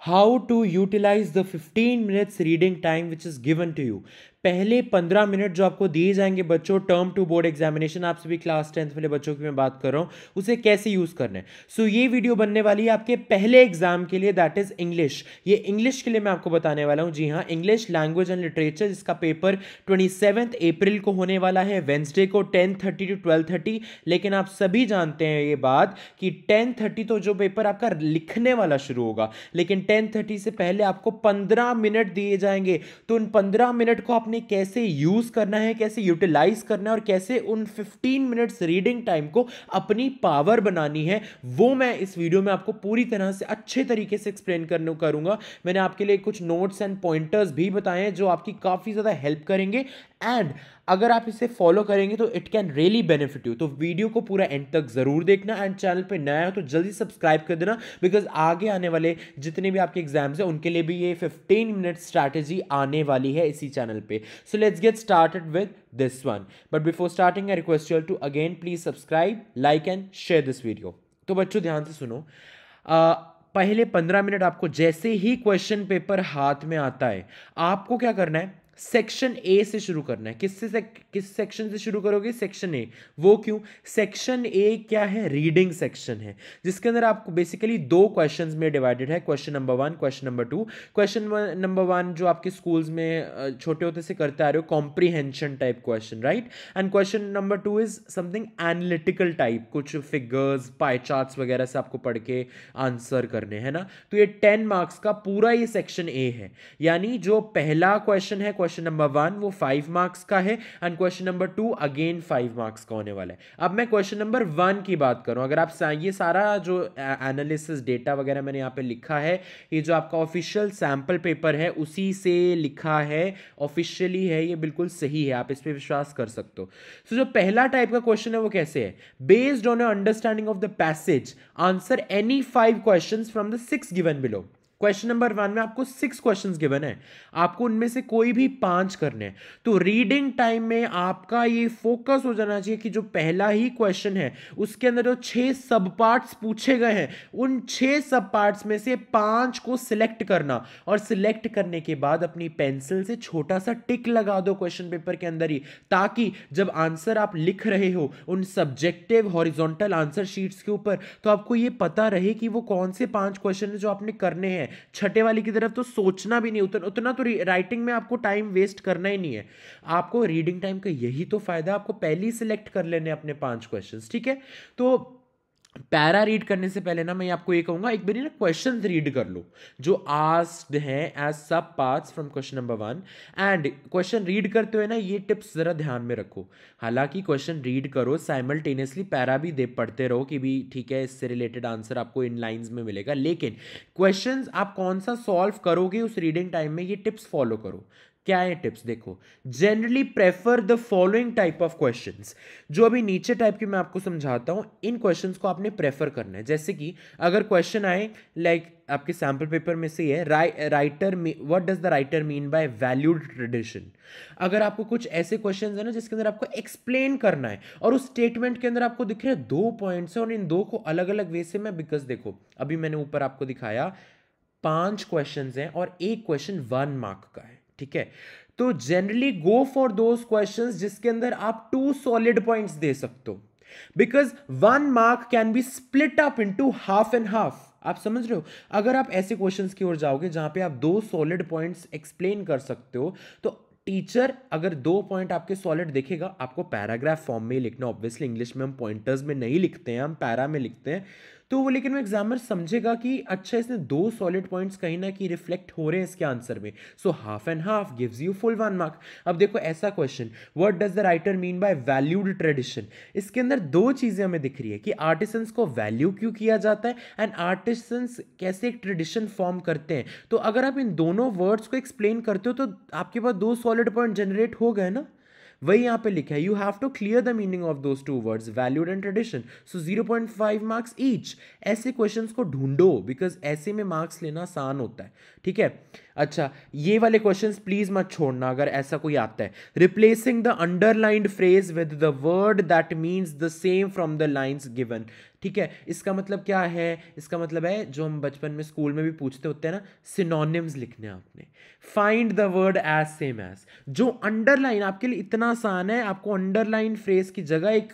How to utilize the 15 minutes reading time which is given to you. पहले 15 minute जो आपको दिए जाएंगे बच्चों, टर्म टू बोर्ड एग्जामिनेशन, आप सभी क्लास 10th वाले बच्चों की मैं बात कर रहा हूं, उसे कैसे यूज करना है। सो ये वीडियो बनने वाली है आपके पहले एग्जाम के लिए, दैट इज इंग्लिश। ये इंग्लिश के लिए मैं आपको बताने वाला हूं। जी हाँ, इंग्लिश लैंग्वेज एंड लिटरेचर, जिसका पेपर 27 अप्रैल को होने वाला है, वेंसडे को 10:30 to 12:30। लेकिन आप सभी जानते हैं ये बात कि 10:30 तो जो पेपर आपका लिखने वाला शुरू होगा, लेकिन 10:30 से पहले आपको 15 मिनट दिए जाएंगे। तो उन 15 मिनट को आपने कैसे यूज करना है, कैसे यूटिलाइज करना है और कैसे उन 15 मिनट्स रीडिंग टाइम को अपनी पावर बनानी है, वो मैं इस वीडियो में आपको पूरी तरह से अच्छे तरीके से एक्सप्लेन करने करूंगा। मैंने आपके लिए कुछ नोट्स एंड पॉइंटर्स भी बताए हैं जो आपकी काफी ज्यादा हेल्प करेंगे, एंड अगर आप इसे फॉलो करेंगे तो it can really benefit you. तो वीडियो को पूरा एंड तक जरूर देखना, एंड चैनल पे नया हो तो जल्दी सब्सक्राइब कर देना, बिकॉज आगे आने वाले जितने भी आपके एग्जाम्स हैं उनके लिए भी ये 15 मिनट स्ट्रैटेजी आने वाली है इसी चैनल पे। So let's get started with this one, but before starting I request you to again please subscribe, like and share this video. तो बच्चों ध्यान से सुनो, पहले 15 मिनट आपको जैसे ही क्वेश्चन पेपर हाथ में आता है, आपको क्या करना है, सेक्शन ए से शुरू करना है। किस सेक्शन से शुरू करोगे? Section A. वो क्यों? सेक्शन ए क्या है? रीडिंग सेक्शन है, जिसके अंदर आपको बेसिकली दो क्वेश्चंस में डिवाइडेड है, question number 1, question number 2। Question number 1 जो आपके स्कूल्स में छोटे होते से करते आ रहे हो, comprehension type question, right. And question number 2 is something analytical type, कुछ फिगर्स, पाई चार्ट्स वगैरह से आपको पढ़ के आंसर करने हैं ना। तो ये 10 मार्क्स का पूरा ये सेक्शन ए है। यानी जो पहला क्वेश्चन है, क्वेश्चन नंबर 1, वो 5 मार्क्स का है, and question number 2 again 5 marks का होने वाला है। अब मैं क्वेश्चन नंबर 1 की बात करूं, अगर आप ये सारा जो एनालिसिस डेटा वगैरह मैंने यहां पे लिखा है, ये जो आपका ऑफिशियल सैंपल पेपर है उसी से लिखा है, ऑफिशियली है, ये बिल्कुल सही है, आप इस पे विश्वास कर सकते हो। सो जो पहला टाइप का क्वेश्चन है वो कैसे है? Based on your understanding of the passage answer any 5 questions from the 6 given below. Question number 1 में आपको 6 क्वेश्चंस गिवन है, आपको उनमें से कोई भी 5 करने हैं। तो रीडिंग टाइम में आपका ये फोकस हो जाना चाहिए कि जो पहला ही क्वेश्चन है उसके अंदर जो 6 सब पार्ट्स पूछे गए हैं, उन 6 सब पार्ट्स में से 5 को सिलेक्ट करना, और सिलेक्ट करने के बाद अपनी पेंसिल से छोटा सा टिक लगा दो क्वेश्चन पेपर के अंदर ही, ताकि जब आंसर आप लिख रहे हो उन सब्जेक्टिव हॉरिजॉन्टल आंसर शीट्स के ऊपर, तो आपको ये पता रहे कि वो कौन से 5 क्वेश्चन है जो आपने करने हैं। छठे वाली की तरफ तो सोचना भी नहीं, उतना तो राइटिंग में आपको टाइम वेस्ट करना ही नहीं है। आपको रीडिंग टाइम का यही तो फायदा, आपको पहले ही सिलेक्ट कर लेने अपने 5 क्वेश्चंस, ठीक है। तो पैरा रीड करने से पहले ना मैं आपको ये कहूंगा, एक बार ना क्वेश्चंस रीड कर लो जो आस्क्ड हैं एज सब parts from question number 1। And question read करते हुए ना ये टिप्स जरा ध्यान में रखो। हालांकि क्वेश्चन रीड करो, साइमल्टेनियसली पैरा भी दे पढ़ते रहो कि भी ठीक है इससे रिलेटेड आंसर आपको इन लाइंस में मिलेगा, लेकिन क्वेश्चंस आप कौन सा सॉल्व करोगे उस रीडिंग टाइम में, ये टिप्स फॉलो करो। क्या है टिप्स? देखो, generally prefer the following type of questions. जो अभी नीचे टाइप की मैं आपको समझाता हूं, इन क्वेश्चंस को आपने प्रेफर करना है। जैसे कि अगर क्वेश्चन आए लाइक आपके सैंपल पेपर में से है, writer what does the writer mean by valued tradition. अगर आपको कुछ ऐसे क्वेश्चंस है ना जिसके अंदर आपको एक्सप्लेन करना है, और उस स्टेटमेंट के अंदर आपको दिख रहे हैं 2 पॉइंट्स है, और इन 2 को अलग अलग वे से मैं, बिकॉज देखो अभी मैंने ऊपर आपको दिखाया 5 क्वेश्चंस हैं और एक क्वेश्चन 1 मार्क का है, ठीक है। तो generally go for those questions जिसके अंदर आप 2 सॉलिड पॉइंट्स दे सकते हो, because 1 mark can be split up into half and half. आप समझ रहे हो? अगर आप ऐसे क्वेश्चंस की ओर जाओगे जहां पे आप 2 सॉलिड पॉइंट्स एक्सप्लेन कर सकते हो, तो टीचर अगर 2 पॉइंट आपके सॉलिड देखेगा, आपको पैराग्राफ फॉर्म में लिखना, ऑब्वियसली इंग्लिश में हम पॉइंटर्स में नहीं लिखते हैं, हम पैरा में लिखते हैं, तो वो लेकिन वो एग्जामिनर समझेगा कि अच्छा इसने 2 सॉलिड पॉइंट्स कहीं ना कहीं रिफ्लेक्ट हो रहे हैं इसके आंसर में, so half and half gives you full 1 mark. अब देखो ऐसा question, what does the writer mean by valued tradition, इसके अंदर 2 चीजें हमें दिख रही है कि आर्टिसंस को वैल्यू क्यों किया जाता है, एंड आर्टिसंस कैसे एक ट्रेडिशन फॉर्म करते हैं। तो अगर आप इन दोनों वर्ड्स को एक्सप्लेन करते हो तो आपके पास 2 सॉलिड पॉइंट जनरेट हो गए ना। वही यहां पे लिखा है, you have to clear the meaning of those 2 words valued and tradition, so 0.5 marks each. ऐसे क्वेश्चंस को ढूंढो, बिकॉज ऐसे में मार्क्स लेना आसान होता है, ठीक है। अच्छा, ये वाले क्वेश्चंस प्लीज मत छोड़ना अगर ऐसा कोई आता है। Replacing the underlined phrase with the word that means the same from the lines given. ठीक है, इसका मतलब क्या है? इसका मतलब है जो हम बचपन में स्कूल में भी पूछते होते हैं ना, सिनोनिम्स लिखने हैं आपने। Find the word as same as, जो अंडरलाइन आपके लिए इतना आसान है, आपको अंडरलाइन फ्रेज की जगह एक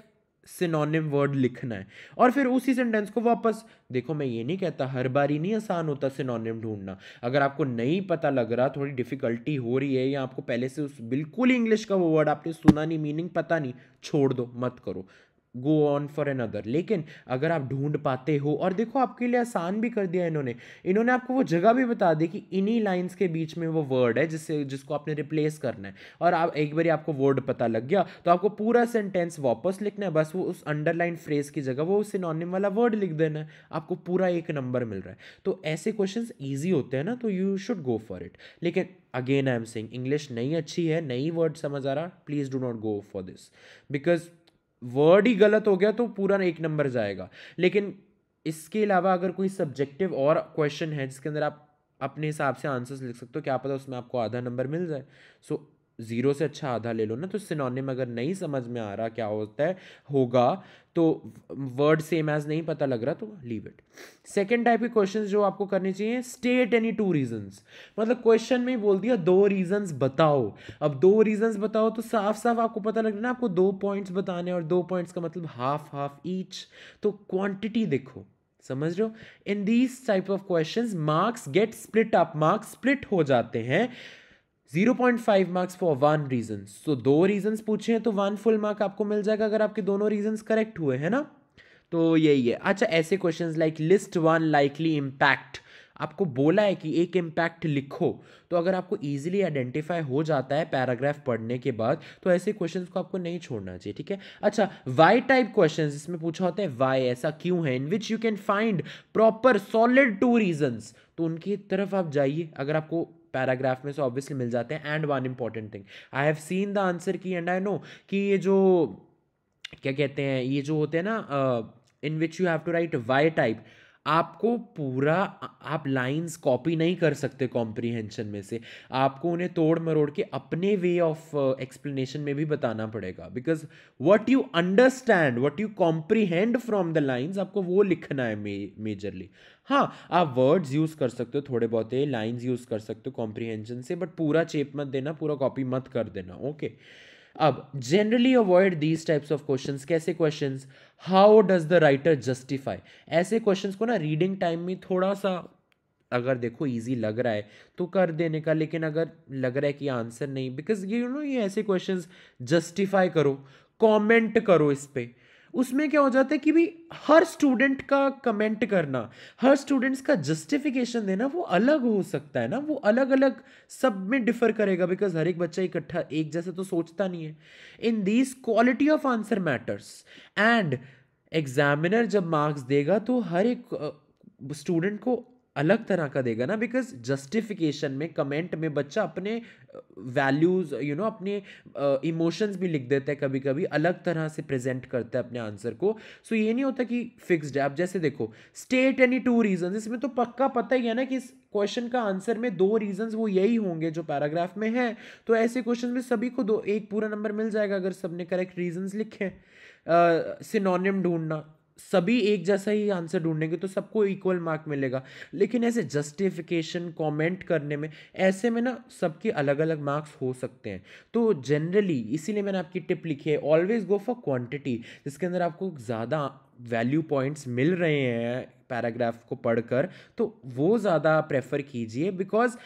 सिनोनिम वर्ड लिखना है और फिर उसी सेंटेंस को वापस देखो। मैं ये नहीं कहता हर बार ही नहीं आसान होता सिनोनिम ढूंढना। अगर आपको नहीं पता लग रहा, थोड़ी डिफिकल्टी हो रही है, या आपको पहले से उस बिल्कुल इंग्लिश का वो वर्ड आपने सुना नहीं, मीनिंग पता नहीं, छोड़ दो, मत करो, गो ऑन फॉर अनदर। लेकिन अगर आप ढूंढ पाते हो, और देखो आपके लिए आसान भी कर दिया इन्होंने, इन्होंने आपको वो जगह भी बता दी कि इन्हीं लाइंस के बीच में वो वर्ड है जिसको आपने रिप्लेस करना है, और आप एक बार आपको वर्ड पता लग गया तो आपको पूरा सेंटेंस वापस लिखना है, बस वो उस अंडरलाइन फ्रेज की जगह वो सिनोनिम वाला वर्ड लिख देना है, आपको पूरा 1 नंबर मिल रहा है। तो ऐसे क्वेश्चंस ईजी होते हैं ना, तो you should go for it. लेकिन again I am saying, English नहीं अच्छी है, नहीं वर्ड समझ आ रहा, please do not go for this, because word ही गलत हो गया तो पूरा 1 नंबर जाएगा। लेकिन इसके अलावा अगर कोई सब्जेक्टिव और क्वेश्चन है जिसके अंदर आप अपने हिसाब से आंसर्स लिख सकते हो, क्या पता उसमें आपको आधा नंबर मिल जाए। सो 0 से अच्छा आधा ले लो ना। तो सिनोनिम अगर नहीं समझ में आ रहा क्या होता है होगा, तो वर्ड सेम एज नहीं पता लग रहा, तो लीव इट। सेकेंड टाइप के क्वेश्चंस जो आपको करने चाहिए, स्टेट एनी 2 रीजंस। मतलब क्वेश्चन में ही बोल दिया 2 रीजंस बताओ। अब 2 रीजंस बताओ तो साफ साफ आपको पता लग रहा है ना, आपको 2 पॉइंट्स बताने, और 2 पॉइंट्स का मतलब हाफ हाफ ईच। तो क्वांटिटी देखो, समझ रहे हो? In these type of questions marks gate split up, marks split हो जाते हैं। 0.5 मार्क्स फॉर 1 रीजन। तो 2 रीजंस पूछे हैं तो 1 फुल मार्क आपको मिल जाएगा अगर आपके दोनों रीजंस करेक्ट हुए, है ना? तो यही है। अच्छा, ऐसे questions like list 1 likely impact, आपको बोला है कि एक इम्पैक्ट लिखो, तो अगर आपको इजीली आइडेंटिफाई हो जाता है पैराग्राफ पढ़ने के बाद, तो ऐसे क्वेश्चंस को आपको नहीं छोड़ना चाहिए, ठीक है? अच्छा, वाई टाइप क्वेश्चंस, इसमें पूछा होता है वाई, ऐसा क्यों है, in which you can find proper solid 2 reasons, तो उनकी तरफ आप जाइए। अगर आपको पैराग्राफ में से ऑब्वियसली मिल जाते हैं। And one important thing, I have seen the answer की, एंड आई नो कि ये जो क्या कहते हैं, ये जो होते हैं ना, in which you have to write why type, आपको पूरा आप लाइंस कॉपी नहीं कर सकते कॉम्प्रीहेंशन में से, आपको उन्हें तोड़ मरोड़ के अपने वे ऑफ एक्सप्लेनेशन में भी बताना पड़ेगा। Because what you understand, what you comprehend from the lines, आपको वो लिखना है मेजरली। हाँ, आप वर्ड्स यूज कर सकते हो, थोड़े बहुत लाइंस यूज कर सकते हो कॉम्प्रीहेंशन से, बट पूरा चेप मत देना, पूरा कॉपी मत कर देना, ओके? अब generally avoid these types of questions. कैसे questions? How does the writer justify, ऐसे क्वेश्चंस को ना रीडिंग टाइम में थोड़ा सा, अगर देखो इजी लग रहा है तो कर देने का, लेकिन अगर लग रहा है कि आंसर नहीं, बिकॉज ये ये ऐसे क्वेश्चंस जस्टिफाई करो, कमेंट करो इस पे। उसमें क्या हो जाता है कि भाई हर स्टूडेंट का कमेंट करना, हर स्टूडेंट्स का जस्टिफिकेशन देना वो अलग हो सकता है ना, वो अलग अलग सब में डिफर करेगा, बिकॉज हर एक बच्चा इकट्ठा एक जैसे तो सोचता नहीं है। In these quality of answer matters, and examiner जब मार्क्स देगा तो हर एक स्टूडेंट को अलग तरह का देगा ना, बिकॉज जस्टिफिकेशन में, कमेंट में बच्चा अपने वैल्यूज अपने इमोशंस भी लिख देता है, कभी कभी अलग तरह से प्रेजेंट करता है अपने आंसर को। सो ये नहीं होता कि फिक्स्ड है। अब जैसे देखो, स्टेट एनी 2 रीजन, इसमें तो पक्का पता ही है ना कि इस क्वेश्चन का आंसर में 2 रीजंस वो यही होंगे जो पैराग्राफ में है। तो ऐसे क्वेश्चन में सभी को 2 1 पूरा नंबर मिल जाएगा अगर सबने करेक्ट रीजंस लिखे। सिनोनिम ढूंढना, सभी एक जैसा ही आंसर ढूंढेंगे तो सबको इक्वल मार्क मिलेगा। लेकिन ऐसे जस्टिफिकेशन, कमेंट करने में, ऐसे में ना सबके अलग अलग मार्क्स हो सकते हैं। तो जनरली इसीलिए मैंने आपकी टिप लिखी है, ऑलवेज गो फॉर क्वांटिटी, जिसके अंदर आपको ज़्यादा वैल्यू पॉइंट्स मिल रहे हैं पैराग्राफ को पढ़कर, तो वो ज़्यादा प्रेफर कीजिए। बिकॉज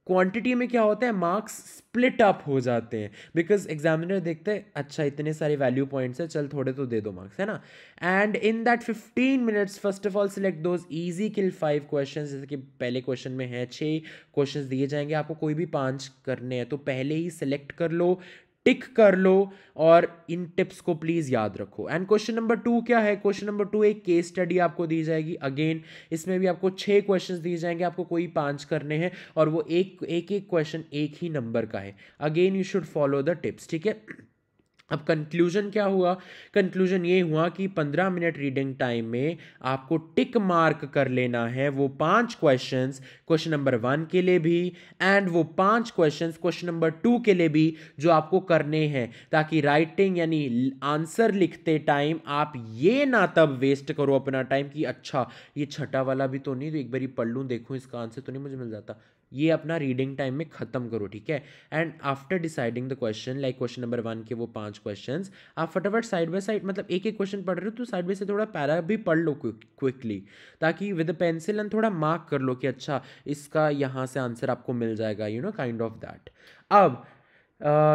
क्वांटिटी में क्या होता है, मार्क्स स्प्लिट अप हो जाते हैं, बिकॉज एग्जामिनर देखते हैं अच्छा इतने सारे वैल्यू पॉइंट्स है, चल थोड़े तो दे दो मार्क्स, है ना? And in that 15 minutes first of all select those easy kill 5 questions. जैसे कि पहले क्वेश्चन में है 6 क्वेश्चंस दिए जाएंगे, आपको कोई भी 5 करने हैं, तो पहले ही सिलेक्ट कर लो, टिक कर लो, और इन टिप्स को प्लीज याद रखो। एंड क्वेश्चन नंबर 2 क्या है? क्वेश्चन नंबर 2 एक केस स्टडी आपको दी जाएगी। अगेन इसमें भी आपको 6 क्वेश्चंस दिए जाएंगे, आपको कोई 5 करने हैं, और वो एक एक क्वेश्चन एक ही नंबर का है। Again you should follow the tips, ठीक है? अब कंक्लूजन क्या हुआ? कंक्लूजन ये हुआ कि 15 मिनट रीडिंग टाइम में आपको टिक मार्क कर लेना है वो 5 क्वेश्चंस क्वेश्चन नंबर 1 के लिए भी, एंड वो 5 क्वेश्चंस क्वेश्चन नंबर 2 के लिए भी जो आपको करने हैं, ताकि राइटिंग यानी आंसर लिखते टाइम आप ये ना तब वेस्ट करो अपना टाइम कि अच्छा ये छठा वाला भी तो नहीं, तो एक बार पढ़ लूँ, देखूँ इसका आंसर तो नहीं मुझे मिल जाता। ये अपना रीडिंग टाइम में ख़त्म करो, ठीक है। And after deciding the question, like question number 1 के वो 5 क्वेश्चंस, आप फटाफट साइड बाय साइड, मतलब एक एक क्वेश्चन पढ़ रहे हो तो साइड बाय साइड थोड़ा पैरा भी पढ़ लो क्विकली, ताकि विद द पेंसिल एंड थोड़ा मार्क कर लो कि अच्छा इसका यहाँ से आंसर आपको मिल जाएगा, you know, kind of that. अब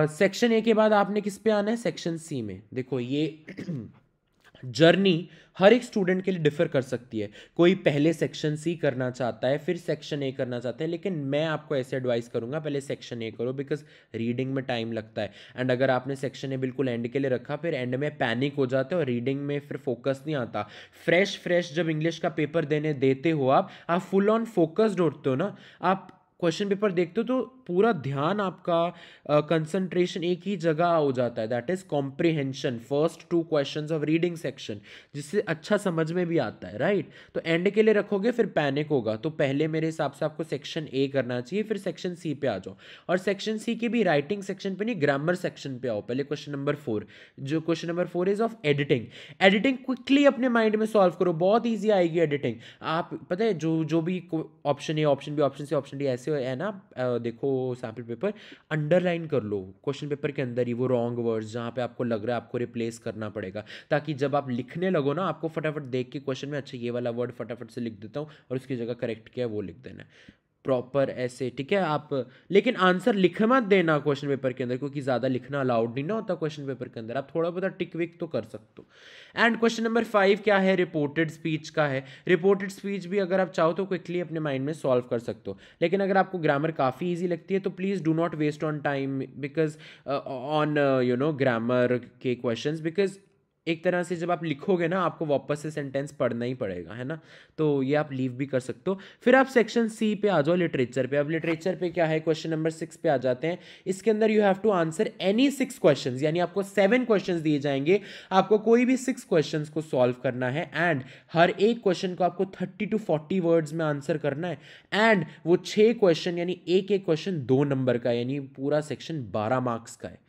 सेक्शन ए के बाद आपने किस पे आना है? सेक्शन सी में। देखो ये जर्नी हर एक स्टूडेंट के लिए डिफर कर सकती है। कोई पहले सेक्शन सी करना चाहता है, फिर सेक्शन ए करना चाहता है, लेकिन मैं आपको ऐसे एडवाइस करूंगा पहले सेक्शन ए करो, बिकॉज रीडिंग में टाइम लगता है। एंड अगर आपने सेक्शन ए बिल्कुल एंड के लिए रखा, फिर एंड में पैनिक हो जाते हो और रीडिंग में फिर फोकस नहीं आता। फ्रेश फ्रेश जब इंग्लिश का पेपर देते हो आप फुल ऑन फोकस्ड होते हो ना, आप क्वेश्चन पेपर देखते हो तो पूरा ध्यान आपका कंसंट्रेशन एक ही जगह हो जाता है, that is comprehension, first 2 questions of reading section, जिससे अच्छा समझ में भी आता है, राइट। तो एंड के लिए रखोगे फिर पैनिक होगा, तो पहले मेरे हिसाब से आपको सेक्शन ए करना चाहिए, फिर सेक्शन सी पे आ जाओ। और सेक्शन सी के भी राइटिंग सेक्शन पे नहीं, ग्रामर सेक्शन पे आओ। पहले क्वेश्चन नंबर 4, जो question number 4 is of editing. Editing quickly अपने माइंड में सॉल्व करो, बहुत ईजी आएगी एडिटिंग। आप पता है जो जो भी option A, option B, option C, option D ऐसे है ना, देखो सैम्पल पेपर, अंडरलाइन कर लो क्वेश्चन पेपर के अंदर ही वो रॉन्ग वर्ड्स जहाँ पे आपको लग रहा है आपको रिप्लेस करना पड़ेगा, ताकि जब आप लिखने लगो ना आपको फटाफट देख के क्वेश्चन में अच्छा ये वाला वर्ड फटाफट से लिख देता हूँ और उसकी जगह करेक्ट किया है वो लिख देना है प्रॉपर ऐसे, ठीक है। आप लेकिन आंसर लिख मत देना क्वेश्चन पेपर के अंदर, क्योंकि ज़्यादा लिखना अलाउड नहीं ना होता क्वेश्चन पेपर के अंदर। आप थोड़ा बहुत टिक विक तो कर सकते हो। एंड क्वेश्चन नंबर 5 क्या है? रिपोर्टेड स्पीच का है। रिपोर्टेड स्पीच भी अगर आप चाहो तो क्विकली अपने माइंड में सॉल्व कर सकते हो, लेकिन अगर आपको ग्रामर काफ़ी ईजी लगती है तो please do not waste on time because on you know grammar के क्वेश्चंस, बिकॉज एक तरह से जब आप लिखोगे ना आपको वापस से सेंटेंस पढ़ना ही पड़ेगा, है ना। तो ये आप लीव भी कर सकते हो। फिर आप सेक्शन सी पे आ जाओ, लिटरेचर पे। अब लिटरेचर पे क्या है? क्वेश्चन नंबर 6 पे आ जाते हैं। इसके अंदर you have to answer any 6 questions, यानी आपको 7 क्वेश्चंस दिए जाएंगे, आपको कोई भी 6 क्वेश्चंस को सॉल्व करना है, एंड हर एक क्वेश्चन को आपको 30 to 40 वर्ड्स में आंसर करना है। एंड वो 6 क्वेश्चन यानी एक एक क्वेश्चन 2 नंबर का, यानी पूरा सेक्शन 12 मार्क्स का है।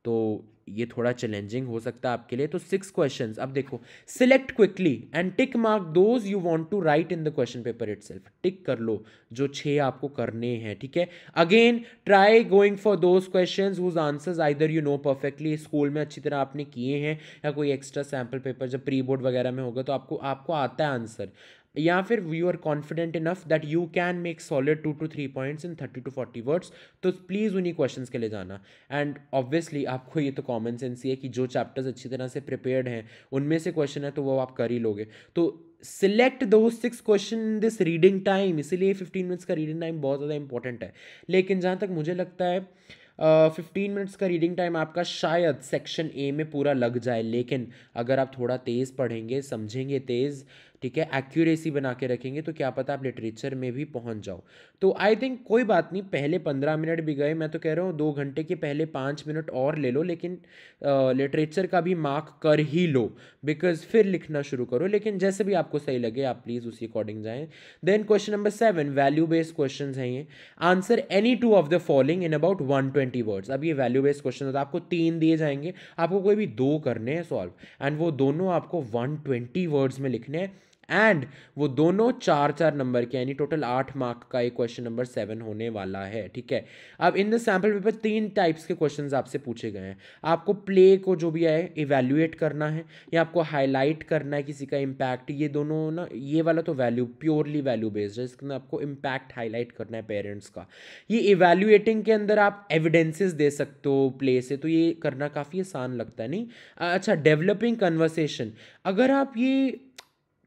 तो ये थोड़ा चैलेंजिंग हो सकता है आपके लिए। तो 6 क्वेश्चंस। अब देखो, select quickly and tick mark those you want to write in the question paper itself. Tick कर लो जो 6 आपको करने हैं, ठीक है। Again try going for those questions whose answers either you know perfectly, school में अच्छी तरह आपने किए हैं, या कोई एक्स्ट्रा सैम्पल पेपर जब प्री बोर्ड वगैरह में होगा तो आपको आता है आंसर, या फिर you are confident enough that you can make solid 2 to 3 points in 30 to 40 words, तो प्लीज़ उन्हीं क्वेश्चंस के लिए जाना। एंड ऑब्वियसली आपको ये तो कॉमन सेंस ही है कि जो चैप्टर्स अच्छी तरह से प्रिपेयर्ड हैं उनमें से क्वेश्चन है तो वो आप कर ही लोगे। तो सिलेक्ट दो 6 question in this reading time, इसीलिए 15 मिनट्स का रीडिंग टाइम बहुत ज़्यादा इंपॉर्टेंट है। लेकिन जहाँ तक मुझे लगता है 15 मिनट्स का रीडिंग टाइम आपका शायद सेक्शन ए में पूरा लग जाए, लेकिन अगर आप थोड़ा तेज़ पढ़ेंगे, समझेंगे तेज़, ठीक है, एक्यूरेसी बना के रखेंगे, तो क्या पता आप लिटरेचर में भी पहुंच जाओ। तो आई थिंक कोई बात नहीं, पहले 15 मिनट भी गए, मैं तो कह रहा हूँ 2 घंटे के पहले 5 मिनट और ले लो, लेकिन लिटरेचर का भी मार्क कर ही लो, बिकॉज फिर लिखना शुरू करो। लेकिन जैसे भी आपको सही लगे आप प्लीज़ उसी अकॉर्डिंग जाएं। Then question number 7 value based question हैं ये। Answer any 2 of the following in about 120 words. अब ये वैल्यू बेस्ड क्वेश्चन होता है, आपको 3 दिए जाएंगे, आपको कोई भी 2 करने हैं सॉल्व, एंड वो दोनों आपको 120 वर्ड्स में लिखने हैं, एंड वो दोनों 4 नंबर के, यानी टोटल 8 मार्क का एक क्वेश्चन नंबर 7 होने वाला है, ठीक है। अब in the sample paper 3 types के क्वेश्चंस आपसे पूछे गए हैं। आपको प्ले को जो भी है इवैल्यूएट करना है, या आपको हाईलाइट करना है किसी का इम्पैक्ट। ये दोनों ना, ये वाला तो वैल्यू प्योरली वैल्यू बेस्ड है, इसके अंदर आपको इम्पैक्ट हाईलाइट करना है पेरेंट्स का। ये इवैल्यूएटिंग के अंदर आप एविडेंसेस दे सकते हो प्ले से, तो ये करना काफ़ी आसान लगता है, नहीं? अच्छा, डेवलपिंग कन्वर्सेशन। अगर आप ये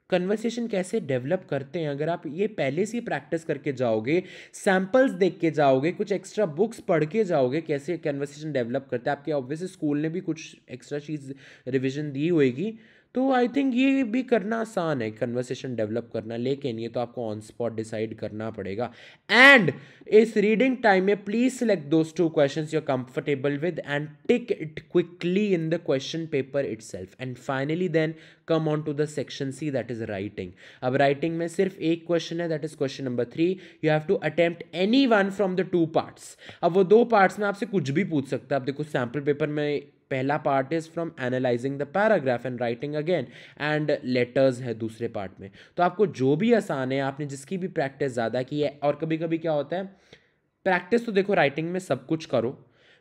कन्वर्सेशन कैसे डेवलप करते हैं, अगर आप ये पहले से ही प्रैक्टिस करके जाओगे, सैम्पल्स देख के जाओगे, कुछ एक्स्ट्रा बुक्स पढ़ के जाओगे कैसे कन्वर्सेशन डेवलप करते हैं, आपके ऑब्वियसली स्कूल ने भी कुछ एक्स्ट्रा चीज़ रिविजन दी होएगी, तो आई थिंक ये भी करना आसान है, कन्वर्सेशन डेवलप करना, लेकिन ये तो आपको ऑन स्पॉट डिसाइड करना पड़ेगा। एंड इस रीडिंग टाइम में please select those two questions you are comfortable with and tick it quickly in the question paper itself, and finally then come on to the section C, that is writing. अब writing में सिर्फ एक question है, that is question number 3। You have to attempt any one from the 2 parts. अब वो 2 parts में आपसे कुछ भी पूछ सकता है। अब देखो सैम्पल पेपर में पहला part is from analysing the paragraph and writing again, and letters है दूसरे पार्ट में। तो आपको जो भी आसान है, आपने जिसकी भी प्रैक्टिस ज़्यादा की है, और कभी कभी क्या होता है, प्रैक्टिस तो देखो राइटिंग में सब कुछ करो,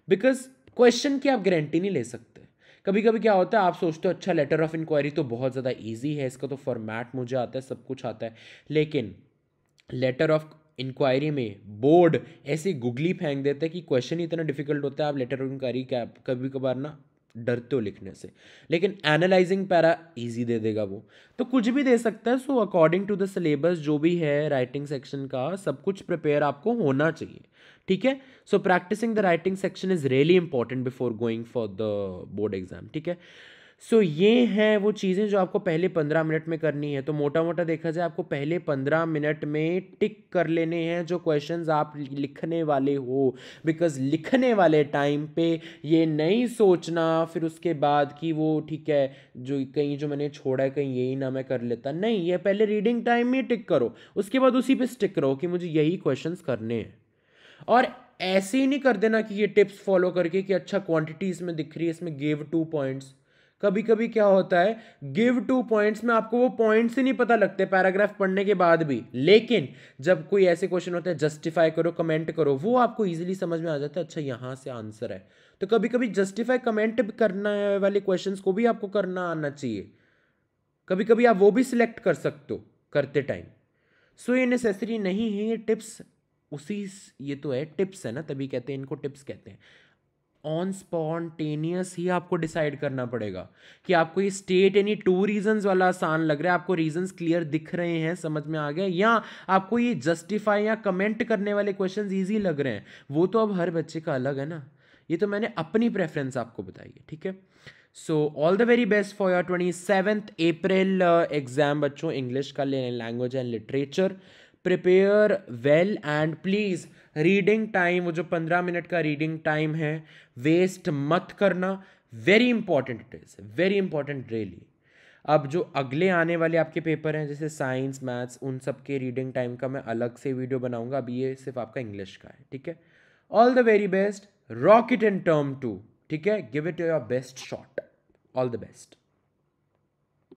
बिकॉज क्वेश्चन की आप गारंटी नहीं ले सकते। कभी कभी क्या होता है, आप सोचते हो अच्छा लेटर ऑफ इंक्वायरी तो बहुत ज़्यादा ईजी है, इसका तो फॉर्मेट मुझे आता है, सब कुछ आता है, लेकिन लेटर ऑफ इंक्वायरी में बोर्ड ऐसी गुगली फेंक देते हैं कि क्वेश्चन ही इतना डिफिकल्ट होता है, आप लेटर ऑफ इंक्वायरी क्या कभी कभार ना डरते हो लिखने से, लेकिन एनालाइजिंग पैरा इजी दे देगा वो, तो कुछ भी दे सकता है। So according to the syllabus जो भी है राइटिंग सेक्शन का, सब कुछ प्रिपेयर आपको होना चाहिए, ठीक है। So practising the writing section is really important before going for the board exam, ठीक है। सो ये हैं वो चीज़ें जो आपको पहले 15 मिनट में करनी है। तो मोटा मोटा देखा जाए, आपको पहले 15 मिनट में टिक कर लेने हैं जो क्वेश्चंस आप लिखने वाले हो, बिकॉज लिखने वाले टाइम पे ये नहीं सोचना फिर उसके बाद कि वो ठीक है जो कहीं जो मैंने छोड़ा है कहीं यही ना मैं कर लेता, नहीं, ये पहले रीडिंग टाइम में टिक करो, उसके बाद उसी पे स्टिक रहो कि मुझे यही क्वेश्चंस करने हैं। और ऐसे ही नहीं कर देना कि ये टिप्स फॉलो करके कि अच्छा क्वांटिटी इसमें दिख रही है, इसमें गिव 2 पॉइंट्स। कभी कभी क्या होता है, गिव 2 पॉइंट्स में आपको वो पॉइंट्स ही नहीं पता लगते पैराग्राफ पढ़ने के बाद भी, लेकिन जब कोई ऐसे क्वेश्चन होता है जस्टिफाई करो कमेंट करो, वो आपको इजीली समझ में आ जाता है, अच्छा यहाँ से आंसर है। तो कभी कभी जस्टिफाई कमेंट करना वाले क्वेश्चंस को भी आपको करना आना चाहिए, कभी कभी आप वो भी सिलेक्ट कर सकते हो करते टाइम। सो ये नेसेसरी नहीं है, ये टिप्स उसी, ये तो है टिप्स है ना, तभी कहते हैं इनको टिप्स कहते हैं। ऑन स्पॉन्टेनियस ही आपको डिसाइड करना पड़ेगा कि आपको ये स्टेट एनी 2 रीजंस वाला आसान लग रहा है, आपको रीजंस क्लियर दिख रहे हैं, समझ में आ गया, या आपको ये जस्टिफाई या कमेंट करने वाले क्वेश्चंस इजी लग रहे हैं। वो तो अब हर बच्चे का अलग है ना, ये तो मैंने अपनी प्रेफरेंस आपको बताई है, ठीक है। So all the very best for your 27th April exam बच्चों, इंग्लिश का language and literature. Prepare well and please reading time, वो जो 15 मिनट का रीडिंग टाइम है, वेस्ट मत करना, very important it is, very important really. अब जो अगले आने वाले आपके पेपर हैं जैसे साइंस मैथ्स, उन सब के रीडिंग टाइम का मैं अलग से वीडियो बनाऊंगा, अभी ये सिर्फ आपका इंग्लिश का है, ठीक है। All the very best, rock it in term 2, ठीक है, give it your best shot, all the best.